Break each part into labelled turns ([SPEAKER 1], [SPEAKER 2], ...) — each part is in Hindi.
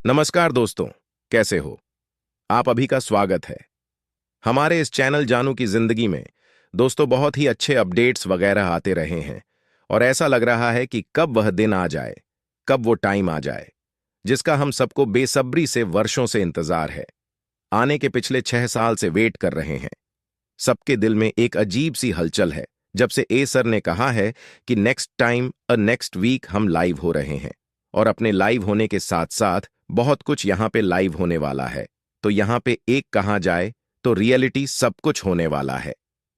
[SPEAKER 1] नमस्कार दोस्तों, कैसे हो? आप अभी का स्वागत है हमारे इस चैनल जानू की जिंदगी में। दोस्तों, बहुत ही अच्छे अपडेट्स वगैरह आते रहे हैं और ऐसा लग रहा है कि कब वह दिन आ जाए, कब वो टाइम आ जाए जिसका हम सबको बेसब्री से वर्षों से इंतजार है। आने के पिछले 6 साल से वेट कर रहे हैं। सबके दिल में एक अजीब सी हलचल है जब से ए सर ने कहा है कि नेक्स्ट टाइम नेक्स्ट वीक हम लाइव हो रहे हैं। और अपने लाइव होने के साथ साथ बहुत कुछ यहाँ पे लाइव होने वाला है। तो यहाँ पे एक कहा जाए तो रियलिटी सब कुछ होने वाला है।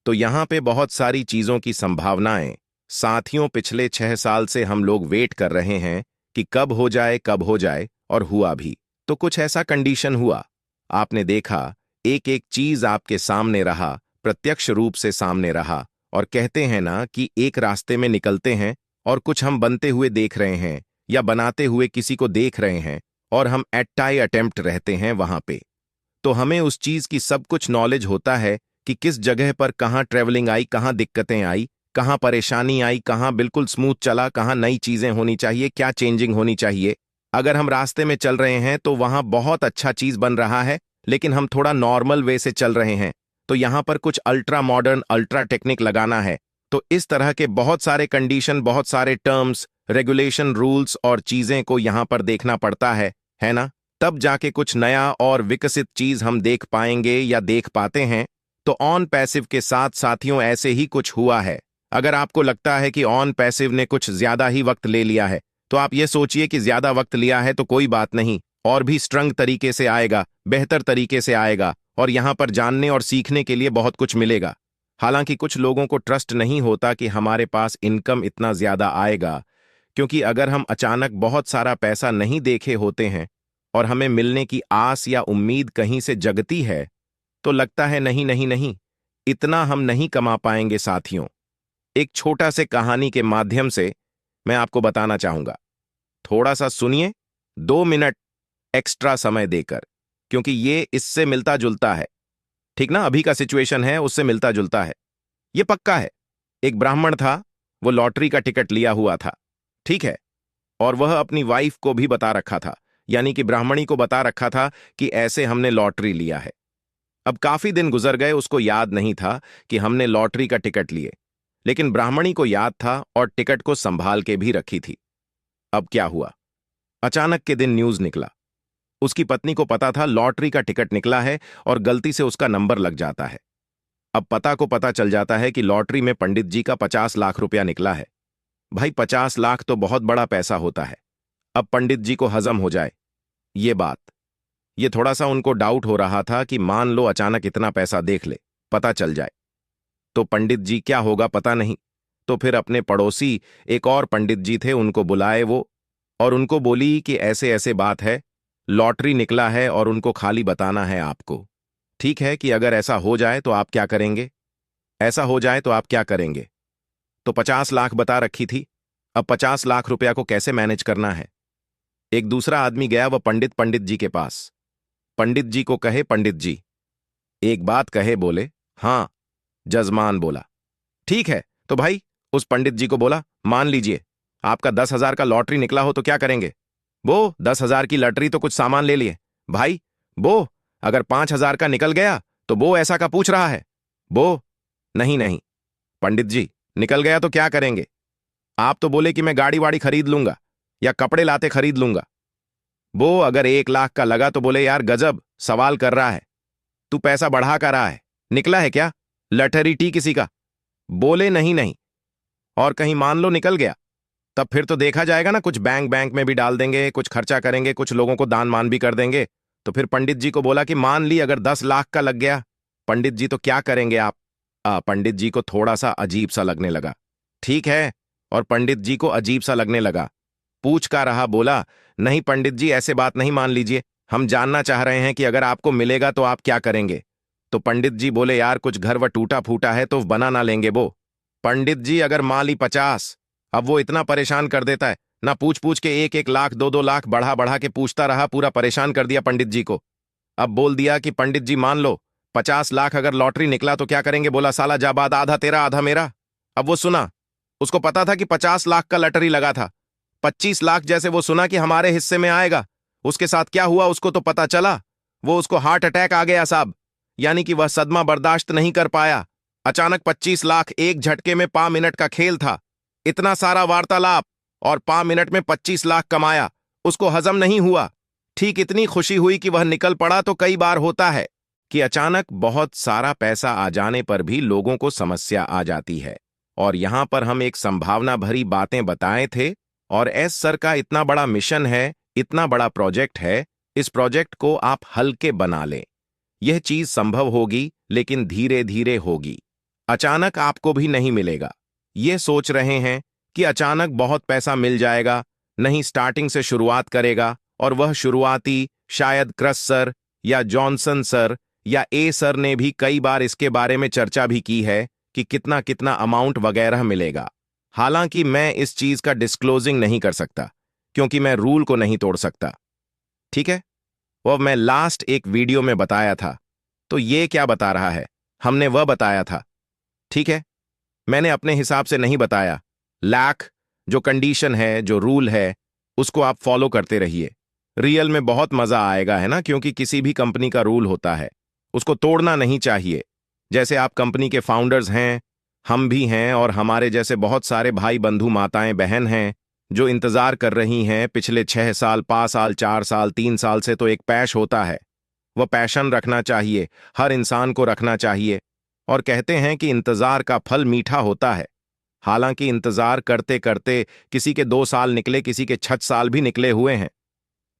[SPEAKER 1] तो यहाँ पे बहुत सारी चीजों की संभावनाएं। साथियों, पिछले 6 साल से हम लोग वेट कर रहे हैं कि कब हो जाए, कब हो जाए, और हुआ भी। तो कुछ ऐसा कंडीशन हुआ, आपने देखा, एक एक चीज आपके सामने रहा, प्रत्यक्ष रूप से सामने रहा। और कहते हैं ना कि एक रास्ते में निकलते हैं और कुछ हम बनते हुए देख रहे हैं या बनाते हुए किसी को देख रहे हैं और हम एट्टाई अटेम्प्ट रहते हैं वहां पे। तो हमें उस चीज की सब कुछ नॉलेज होता है कि किस जगह पर कहाँ ट्रेवलिंग आई, कहाँ दिक्कतें आई, कहाँ परेशानी आई, कहाँ बिल्कुल स्मूथ चला, कहाँ नई चीजें होनी चाहिए, क्या चेंजिंग होनी चाहिए। अगर हम रास्ते में चल रहे हैं तो वहां बहुत अच्छा चीज बन रहा है, लेकिन हम थोड़ा नॉर्मल वे से चल रहे हैं तो यहां पर कुछ अल्ट्रा मॉडर्न, अल्ट्रा टेक्निक लगाना है। तो इस तरह के बहुत सारे कंडीशन, बहुत सारे टर्म्स, रेगुलेशन, रूल्स और चीजें को यहां पर देखना पड़ता है ना? तब जाके कुछ नया और विकसित चीज हम देख पाएंगे या देख पाते हैं। तो ऑन पैसिव के साथ साथियों ऐसे ही कुछ हुआ है। अगर आपको लगता है कि ऑन पैसिव ने कुछ ज्यादा ही वक्त ले लिया है तो आप ये सोचिए कि ज्यादा वक्त लिया है तो कोई बात नहीं, और भी स्ट्रंग तरीके से आएगा, बेहतर तरीके से आएगा, और यहां पर जानने और सीखने के लिए बहुत कुछ मिलेगा। हालांकि कुछ लोगों को ट्रस्ट नहीं होता कि हमारे पास इनकम इतना ज्यादा आएगा, क्योंकि अगर हम अचानक बहुत सारा पैसा नहीं देखे होते हैं और हमें मिलने की आस या उम्मीद कहीं से जगती है तो लगता है नहीं नहीं नहीं, इतना हम नहीं कमा पाएंगे। साथियों, एक छोटा से कहानी के माध्यम से मैं आपको बताना चाहूंगा। थोड़ा सा सुनिए, 2 मिनट एक्स्ट्रा समय देकर, क्योंकि ये इससे मिलता जुलता है। ठीक ना? अभी का सिचुएशन है उससे मिलता जुलता है, ये पक्का है। एक ब्राह्मण था, वो लॉटरी का टिकट लिया हुआ था, ठीक है, और वह अपनी वाइफ को भी बता रखा था, यानी कि ब्राह्मणी को बता रखा था कि ऐसे हमने लॉटरी लिया है। अब काफी दिन गुजर गए, उसको याद नहीं था कि हमने लॉटरी का टिकट लिए, लेकिन ब्राह्मणी को याद था और टिकट को संभाल के भी रखी थी। अब क्या हुआ? अचानक के दिन न्यूज निकला। उसकी पत्नी को पता था लॉटरी का टिकट निकला है और गलती से उसका नंबर लग जाता है। अब पता को पता चल जाता है कि लॉटरी में पंडित जी का 50 लाख रुपया निकला है। भाई, 50 लाख तो बहुत बड़ा पैसा होता है। अब पंडित जी को हजम हो जाए ये बात। ये थोड़ा सा उनको डाउट हो रहा था कि मान लो अचानक इतना पैसा देख ले, पता चल जाए तो पंडित जी क्या होगा पता नहीं। तो फिर अपने पड़ोसी एक और पंडित जी थे, उनको बुलाए वो, और उनको बोली कि ऐसे ऐसे बात है, लॉटरी निकला है और उनको खाली बताना है आपको। ठीक है कि अगर ऐसा हो जाए तो आप क्या करेंगे? ऐसा हो जाए तो आप क्या करेंगे? तो 50 लाख बता रखी थी। अब 50 लाख रुपया को कैसे मैनेज करना है? एक दूसरा आदमी गया वह पंडित जी के पास। पंडित जी को कहे, पंडित जी एक बात कहे। बोले, हाँ। जजमान बोला, ठीक है। तो भाई उस पंडित जी को बोला, मान लीजिए आपका 10,000 का लॉटरी निकला हो तो क्या करेंगे? वो 10,000 की लॉटरी तो कुछ सामान ले लिए। भाई वो अगर 5,000 का निकल गया तो वो ऐसा का पूछ रहा है। वो नहीं नहीं, पंडित जी निकल गया तो क्या करेंगे? आप तो बोले कि मैं गाड़ी वाड़ी खरीद लूंगा या कपड़े लाते खरीद लूंगा। वो अगर 1 लाख का लगा तो बोले, यार गजब सवाल कर रहा है, तू पैसा बढ़ा कर रहा है, निकला है क्या लॉटरी टी किसी का? बोले नहीं नहीं। और कहीं मान लो निकल गया, तब फिर तो देखा जाएगा ना, कुछ बैंक में भी डाल देंगे, कुछ खर्चा करेंगे, कुछ लोगों को दान मान भी कर देंगे। तो फिर पंडित जी को बोला कि मान ली अगर 10 लाख का लग गया, पंडित जी तो क्या करेंगे आप? पंडित जी को थोड़ा सा अजीब सा लगने लगा। ठीक है, और पंडित जी को अजीब सा लगने लगा, पूछ का रहा, बोला, नहीं पंडित जी ऐसे बात नहीं, मान लीजिए हम जानना चाह रहे हैं कि अगर आपको मिलेगा तो आप क्या करेंगे? तो पंडित जी बोले, यार कुछ घर व टूटा फूटा है तो बना ना लेंगे वो। पंडित जी अगर मान ली 50, अब वो इतना परेशान कर देता है ना, पूछ पूछ के 1-1 लाख 2-2 लाख बढ़ा बढ़ा के पूछता रहा, पूरा परेशान कर दिया पंडित जी को। अब बोल दिया कि पंडित जी मान लो 50 लाख अगर लॉटरी निकला तो क्या करेंगे? बोला, साला जाबाद, आधा तेरा आधा मेरा। अब वो सुना, उसको पता था कि 50 लाख का लॉटरी लगा था, 25 लाख जैसे वो सुना कि हमारे हिस्से में आएगा, उसके साथ क्या हुआ उसको तो पता चला? वो उसको हार्ट अटैक आ गया साहब। यानी कि वह सदमा बर्दाश्त नहीं कर पाया। अचानक 25 लाख एक झटके में 5 मिनट का खेल था। इतना सारा वार्तालाप और 5 मिनट में 25 लाख कमाया, उसको हजम नहीं हुआ। ठीक इतनी खुशी हुई कि वह निकल पड़ा। तो कई बार होता है कि अचानक बहुत सारा पैसा आ जाने पर भी लोगों को समस्या आ जाती है। और यहां पर हम एक संभावना भरी बातें बताए थे। और एस सर का इतना बड़ा मिशन है, इतना बड़ा प्रोजेक्ट है, इस प्रोजेक्ट को आप हल्के बना लें। यह चीज संभव होगी, लेकिन धीरे धीरे होगी। अचानक आपको भी नहीं मिलेगा। ये सोच रहे हैं कि अचानक बहुत पैसा मिल जाएगा, नहीं, स्टार्टिंग से शुरुआत करेगा। और वह शुरुआती शायद क्रस सर या जॉनसन सर या ए सर ने भी कई बार इसके बारे में चर्चा भी की है कि कितना कितना अमाउंट वगैरह मिलेगा। हालांकि मैं इस चीज का डिस्क्लोजिंग नहीं कर सकता, क्योंकि मैं रूल को नहीं तोड़ सकता। ठीक है, वह मैं लास्ट एक वीडियो में बताया था। तो ये क्या बता रहा है? हमने वह बताया था। ठीक है, मैंने अपने हिसाब से नहीं बताया। लाख जो कंडीशन है, जो रूल है, उसको आप फॉलो करते रहिए। रियल में बहुत मजा आएगा, है ना? क्योंकि किसी भी कंपनी का रूल होता है, उसको तोड़ना नहीं चाहिए। जैसे आप कंपनी के फाउंडर्स हैं, हम भी हैं, और हमारे जैसे बहुत सारे भाई बंधु माताएं बहन हैं जो इंतजार कर रही हैं पिछले 6 साल 5 साल 4 साल 3 साल से। तो एक पैश होता है, वह पैशन रखना चाहिए, हर इंसान को रखना चाहिए। और कहते हैं कि इंतजार का फल मीठा होता है। हालांकि इंतजार करते करते किसी के 2 साल निकले, किसी के 6 साल भी निकले हुए हैं।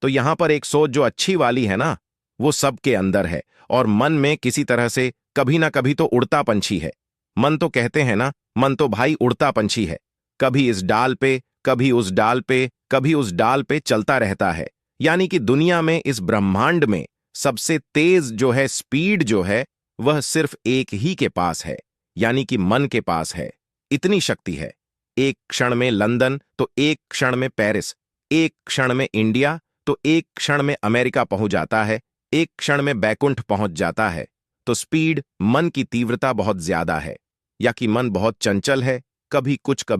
[SPEAKER 1] तो यहां पर एक सोच जो अच्छी वाली है ना, वो सबके अंदर है। और मन में किसी तरह से कभी ना कभी तो उड़ता पंछी है। मन तो कहते हैं ना, मन तो भाई उड़ता पंछी है। कभी इस डाल पे, कभी उस डाल पे, कभी उस डाल पे चलता रहता है। यानी कि दुनिया में, इस ब्रह्मांड में सबसे तेज जो है, स्पीड जो है, वह सिर्फ एक ही के पास है, यानी कि मन के पास है। इतनी शक्ति है। एक क्षण में लंदन तो एक क्षण में पेरिस, एक क्षण में इंडिया तो एक क्षण में अमेरिका पहुंच जाता है, एक क्षण में बैकुंठ पहुंच जाता है। तो स्पीड, मन की तीव्रता बहुत ज्यादा है। या कि मन बहुत चंचल है, कभी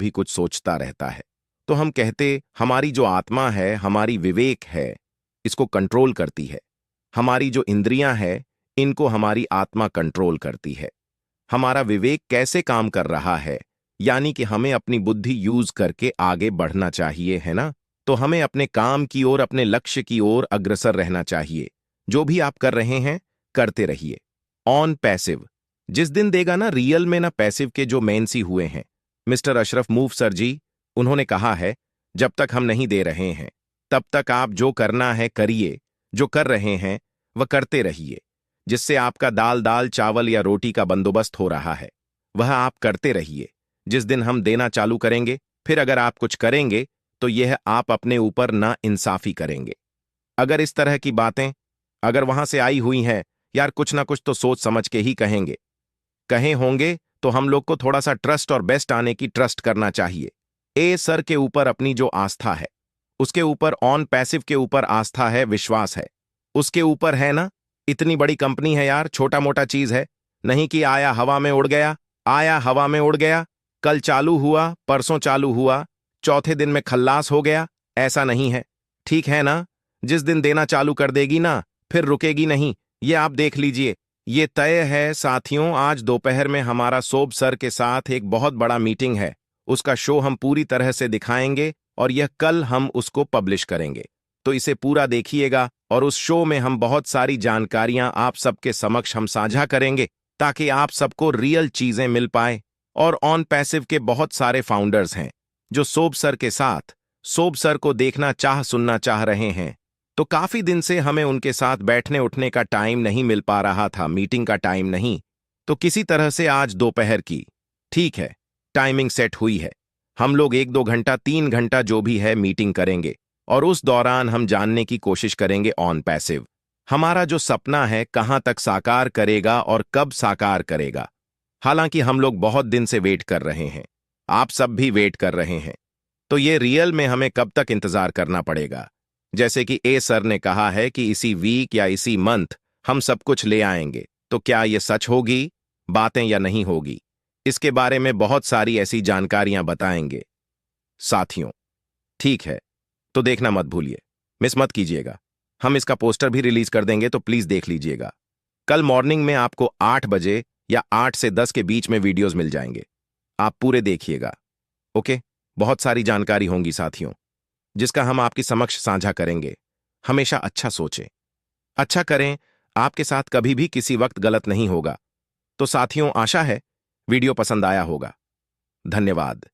[SPEAKER 1] कुछ सोचता रहता है। तो हम कहते, हमारी जो आत्मा है, हमारी विवेक है, इसको कंट्रोल करती है। हमारी जो इंद्रियां हैं, इनको हमारी आत्मा कंट्रोल करती है। हमारा विवेक कैसे काम कर रहा है, यानी कि हमें अपनी बुद्धि यूज करके आगे बढ़ना चाहिए, है ना? तो हमें अपने काम की ओर, अपने लक्ष्य की ओर अग्रसर रहना चाहिए। जो भी आप कर रहे हैं, करते रहिए। ऑन पैसिव जिस दिन देगा ना, रियल में ना पैसिव के जो मेंसी हुए हैं, मिस्टर अशरफ मूव सर जी, उन्होंने कहा है, जब तक हम नहीं दे रहे हैं, तब तक आप जो करना है करिए, जो कर रहे हैं वह करते रहिए। जिससे आपका दाल दाल चावल या रोटी का बंदोबस्त हो रहा है, वह आप करते रहिए। जिस दिन हम देना चालू करेंगे, फिर अगर आप कुछ करेंगे तो यह आप अपने ऊपर ना इंसाफी करेंगे। अगर इस तरह की बातें अगर वहां से आई हुई हैं, यार कुछ ना कुछ तो सोच समझ के ही कहेंगे, कहे होंगे, तो हम लोग को थोड़ा सा ट्रस्ट और बेस्ट आने की ट्रस्ट करना चाहिए। ए सर के ऊपर अपनी जो आस्था है, उसके ऊपर ऑन पैसिव के ऊपर आस्था है, विश्वास है, उसके ऊपर है ना। इतनी बड़ी कंपनी है यार, छोटा मोटा चीज है नहीं कि आया हवा में उड़ गया, आया हवा में उड़ गया, कल चालू हुआ, परसों चालू हुआ, चौथे दिन में खल्लास हो गया, ऐसा नहीं है। ठीक है ना? जिस दिन देना चालू कर देगी ना, फिर रुकेगी नहीं। ये आप देख लीजिए। ये तय है साथियों। आज दोपहर में हमारा सोब सर के साथ एक बहुत बड़ा मीटिंग है। उसका शो हम पूरी तरह से दिखाएंगे और यह कल हम उसको पब्लिश करेंगे। तो इसे पूरा देखिएगा और उस शो में हम बहुत सारी जानकारियां आप सबके समक्ष हम साझा करेंगे, ताकि आप सबको रियल चीजें मिल पाए। और ऑन पैसिव के बहुत सारे फाउंडर्स हैं जो सोब सर के साथ सोब सर को देखना सुनना चाह रहे हैं। तो काफी दिन से हमें उनके साथ बैठने उठने का टाइम नहीं मिल पा रहा था, मीटिंग का टाइम नहीं। तो किसी तरह से आज दोपहर की, ठीक है, टाइमिंग सेट हुई है। हम लोग 1-2 घंटा 3 घंटा जो भी है मीटिंग करेंगे और उस दौरान हम जानने की कोशिश करेंगे ऑन पैसिव हमारा जो सपना है कहां तक साकार करेगा और कब साकार करेगा। हालांकि हम लोग बहुत दिन से वेट कर रहे हैं, आप सब भी वेट कर रहे हैं। तो ये रियल में हमें कब तक इंतजार करना पड़ेगा? जैसे कि ए सर ने कहा है कि इसी वीक या इसी मंथ हम सब कुछ ले आएंगे। तो क्या ये सच होगी बातें या नहीं होगी? इसके बारे में बहुत सारी ऐसी जानकारियां बताएंगे साथियों। ठीक है, तो देखना मत भूलिए, मिस मत कीजिएगा। हम इसका पोस्टर भी रिलीज कर देंगे, तो प्लीज देख लीजिएगा। कल मॉर्निंग में आपको 8 बजे या 8 से 10 के बीच में वीडियोस मिल जाएंगे। आप पूरे देखिएगा। ओके। बहुत सारी जानकारी होंगी साथियों, जिसका हम आपकी समक्ष साझा करेंगे। हमेशा अच्छा सोचें, अच्छा करें। आपके साथ कभी भी किसी वक्त गलत नहीं होगा। तो साथियों, आशा है वीडियो पसंद आया होगा। धन्यवाद।